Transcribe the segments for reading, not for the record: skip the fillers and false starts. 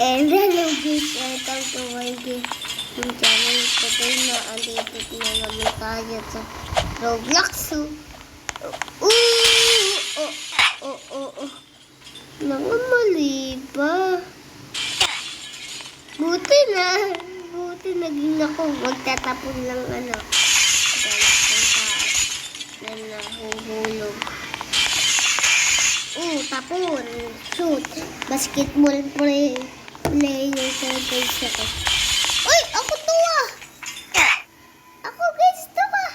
And hello guys, welcome to my yung channel ko din na andito na naman tayo sa Roblox. Nakamali ba? Buti naging ako. Magtatapon lang guys, ng taas na nahuhulog. Tapon. Shoot. Basketball player ko guys ako. Uy! Ako to ah! Ako guys to ah!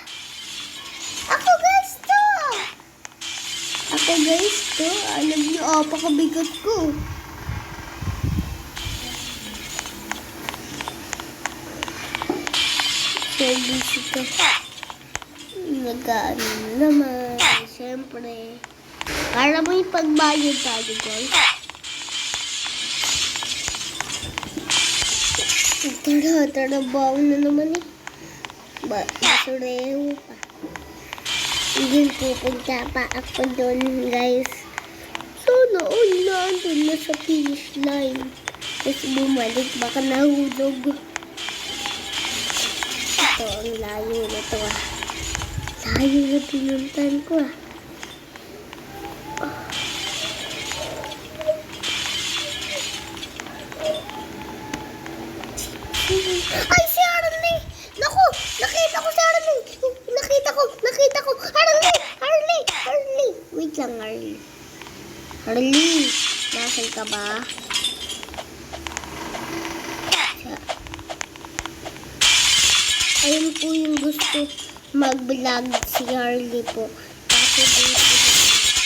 Ako guys to ah! Ako guys to. Alam niyo, pakabigat ko. Service ito. Nag-ano naman. Siyempre. Para mo yung pagbayad tayo, guys. Trabaho na naman eh. Basurero pa. Hindi pupunta pa ako doon, guys. Sana all nandun na sa finish line. Tapos bumalik, baka nahulog. Ito, ang layo na to ah. Layo na pinuntan ko ah. Ay, si Harley! Naku! Nakita ko si Harley! Nakita ko! Harley! Wait lang, Harley. Harley! Nasaan ka ba? Ayun po yung gusto mag-vlog si Harley po. Kasi dito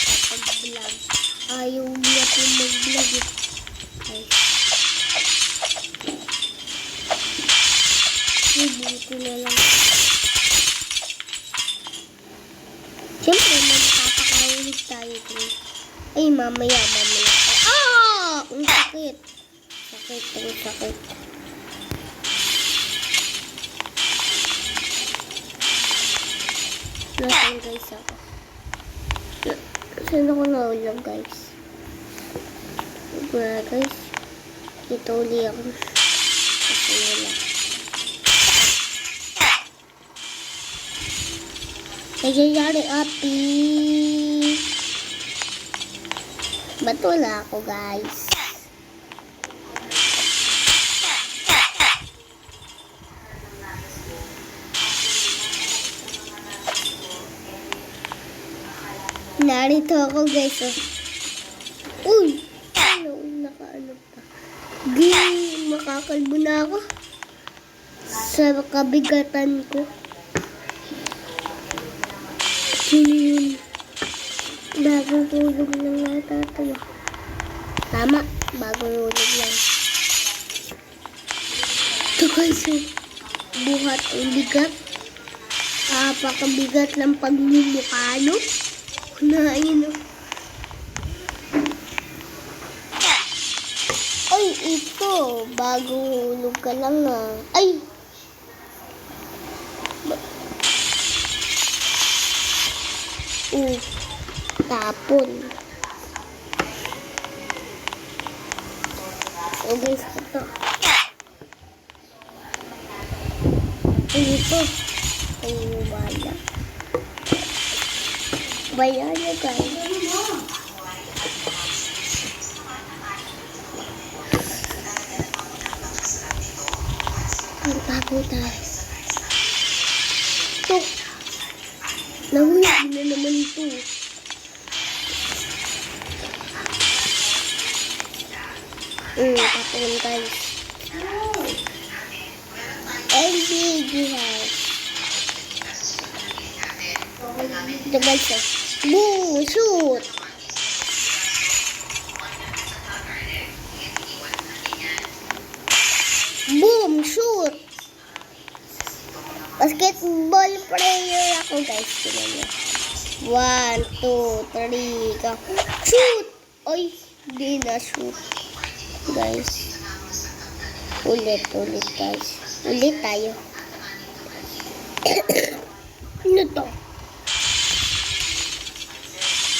kapag-vlog. Ayaw niya po mag-vlog. Ay. Buti na lang. Siyempre, magpapakahulog tayo dito. Ay, mamaya. Ang sakit. Sakit. Nasaan guys ako? Saan ako nahulog guys? Wala guys. Dito uli ako. Kasi wala. Nagyayari, api. Ba't wala ako, guys? Narito ako, guys. Uy! Nakaano pa. Makakalbo na ako. Sa kabigatan ko. Sino yun? Bagong tulog lang nata ito. Tama, bagong tulog lang. Ito guys, buhat ang bigat. Pakabigat ng pagmumukha, no? Kunain, no? Ay, ito. Bagong tulog ka lang, ah. Ay! Tapon. So guys, ito. Ito. Ay, wala. Wala na guys. Magpapo tayo. Ito. Nahulog na naman ito. Tapon guys. LBG house. Ito guys. Boom! Shoot! Boom! Shoot! Basketball player ako guys. 1, 2, 3, go. Shoot! Oy! Di na shoot. Guys. Ulit guys. Ulit tayo. Ano to?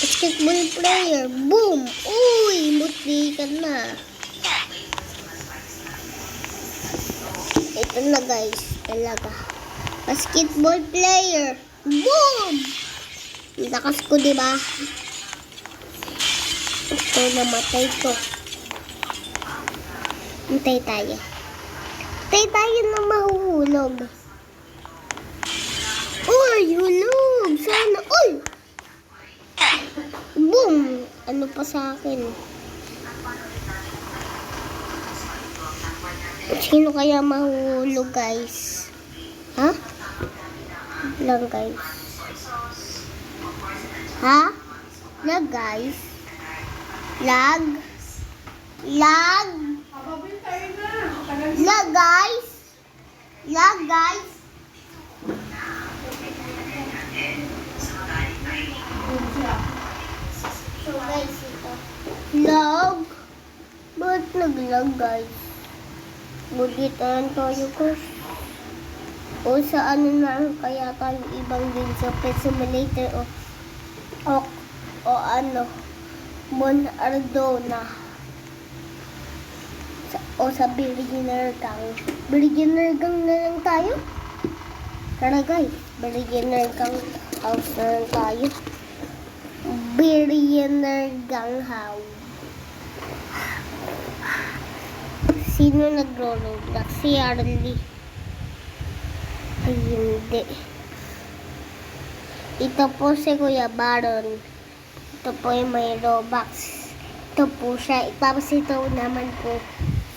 Basketball player. Boom! Uy! Muti ka na. Ito na guys, talaga. Basketball player. Boom! Lakas ko, di ba? Ito, namatay to. Hintay tayo. Hintay tayo na mahuhulog. Uy, hulog! Sana, uy! Boom! Ano pa sa akin? Sino kaya mahuhulog, guys? Ha? Lang, guys. Ha? Lag, guys. Lag. Lag. Lag, guys. Lag, guys. So, guys, ito. Lag. Ba't nag-lag, guys? Budget na tayo, guys. O sa ano na kaya tayo ibang din sa Pet Simulator o ano, Bon Ardona. O sa Beginner Gang. Beginner Gang na lang tayo. Tara guys, Beginner Gang house na lang tayo. Beginner Gang house. Sino nagro-roblox? Si Arlie. Ay, hindi. Ito po si Kuya Baron. Ito po yung may Robux. Ito po siya. Tapos ito naman po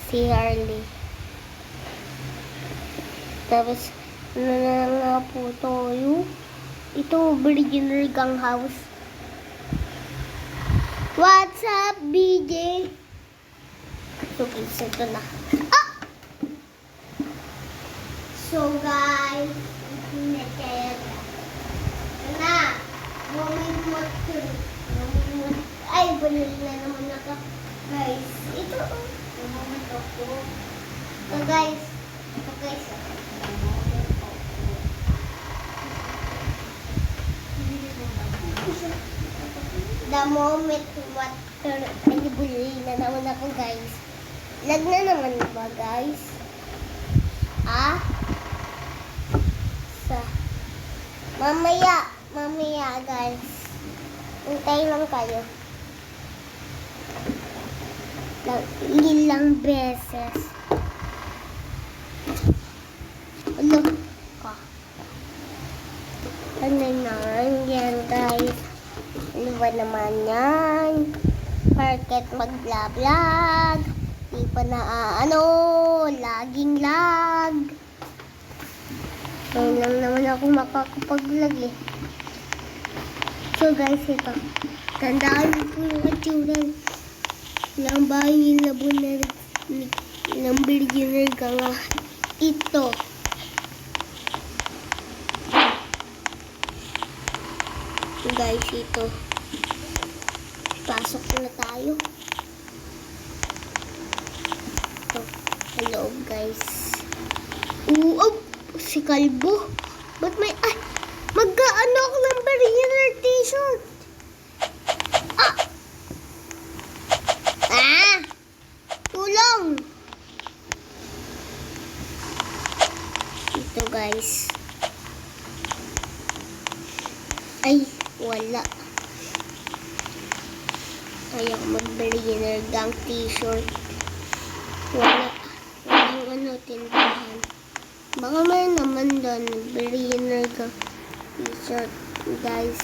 si Harley. Tapos, ano na nga po ito? Ito, Beginner Gang House. What's up, BJ? So, please, ito na. Ah! So, guys, hindi kaya na. Bumimot ko. Ay, balil na naman ako. Guys, ito. Bumimot ako. So, guys. Ito, guys. The moment what ay, balil na naman ako, guys. Lag na naman ba, guys? Ah? Mamaya guys. Hintay lang kayo. Ilang beses. Ano ka? Ano na yan guys? Ano ba naman yan? Market mag-vlog. Di pa na laging lag. Ngayon lang naman ako makakapag-vlog eh. So guys, ito. Tandaan ko yung atsuran ng bahay nila ng Beginner Gang. Ito. So guys, ito. Pasok na tayo. Ito. Hello guys. Si Kalbo. Ba't may... Ay! Magkaano ako ng Beginner t-shirt. Tulong! Ito guys. Ay, wala. Ayaw mag-Beginner Gang t-shirt. Wala. Walang tindahan. Baka may naman doon, Beginner Gang t-shirt, guys.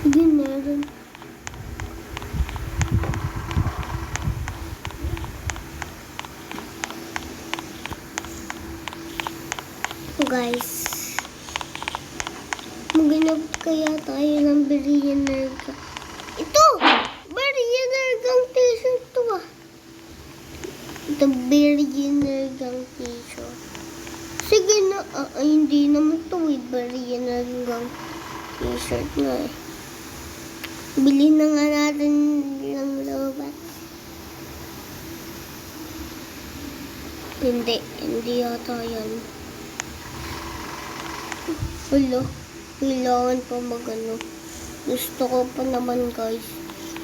Hindi meron. Guys, maghanap kaya tayo ng Beginner Gang. Ito! Beginner Gang t-shirt to ah. Ito, Beginner Gang t-shirt. Sige na, hindi naman ito eh. Beginner Gang t-shirt na eh. Bilhin na nga natin ng lobat. Hindi yata yan. Wala, kailangan pa magano. Gusto ko pa naman guys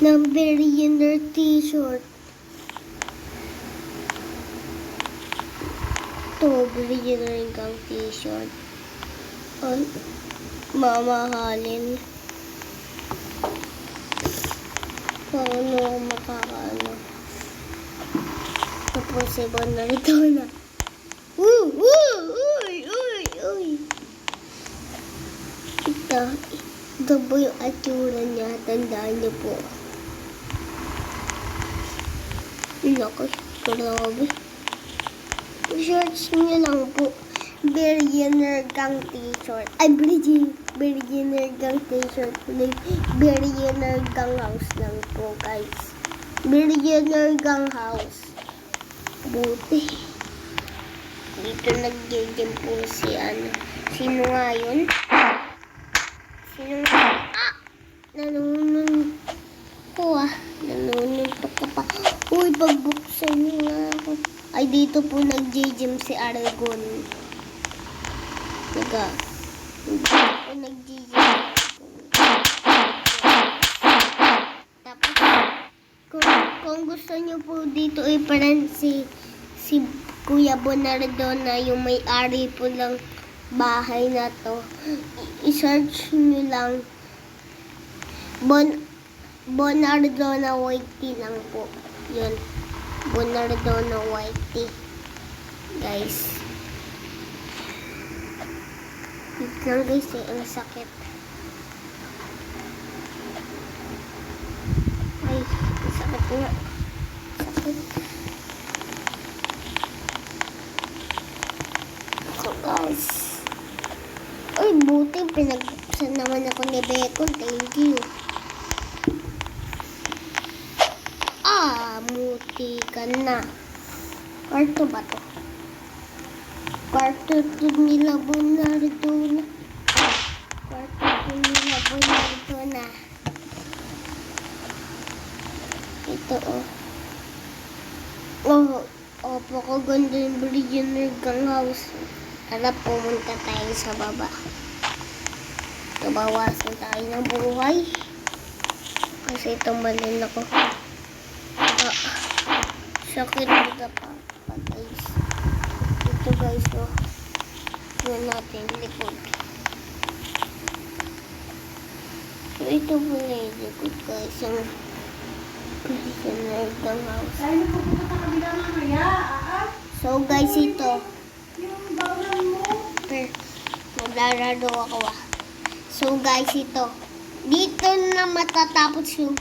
ng Beginner t-shirt. Ito, bili na rin kang t-shirt. Ay, mamahalin. Paano ako makakaano? Tapos iba na ito na. Uy! Ito po yung atsura niya. Tandaan niyo po. Naku, grabe. Search niyo lang po. Billionaire Gang T-shirt. Ay, Billionaire Gang T-shirt. Billionaire Gang House lang po, guys. Billionaire Gang House. Buti. Dito nag-game po si ano. Sino nga yun? Sino nga? Ah! Nanunun ko Nanunun ko pa. Uy, pagbuksan niyo nga ako. Ay, dito po nag-gym si Aragon. Dito po nag-gym. Tapos, kung gusto niyo po dito i-friend si Kuya Bonardo na yung may-ari po ng bahay na to, i-search niyo lang Bonardo na white tea lang po. Yun. Bonardo na white tea. Guys. Ito lang guys eh. Ang sakit. Ay, ang sakit nga. Sakit. So guys. Ay, buti. Pinagpapsan naman ako ni Bacon. Thank you. Muti ka na. Kwarto ba to? Kwarto to nila Bonardo na. Kwarto to nila Bonardo na. Ito pakaganda yung Billionaire Gang House. Tara, pumunta tayo sa baba. Kabawasan tayo ng buhay. Kasi tumalin ako. Sakit dito pa guys. Ito guys Tignan natin likod. So ito pala yung likod guys. Ang Billionaire Gang House. So guys ito. Maglalaro ako So guys ito. Dito na matatapos yung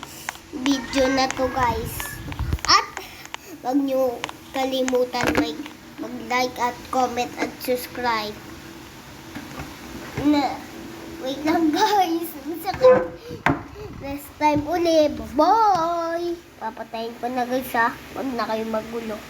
video na to guys. Huwag niyo kalimutan mag-like at comment at subscribe. Wait lang guys. Next time ulit. Bye! Papatayin ko na guys ha. Huwag na kayo magulo.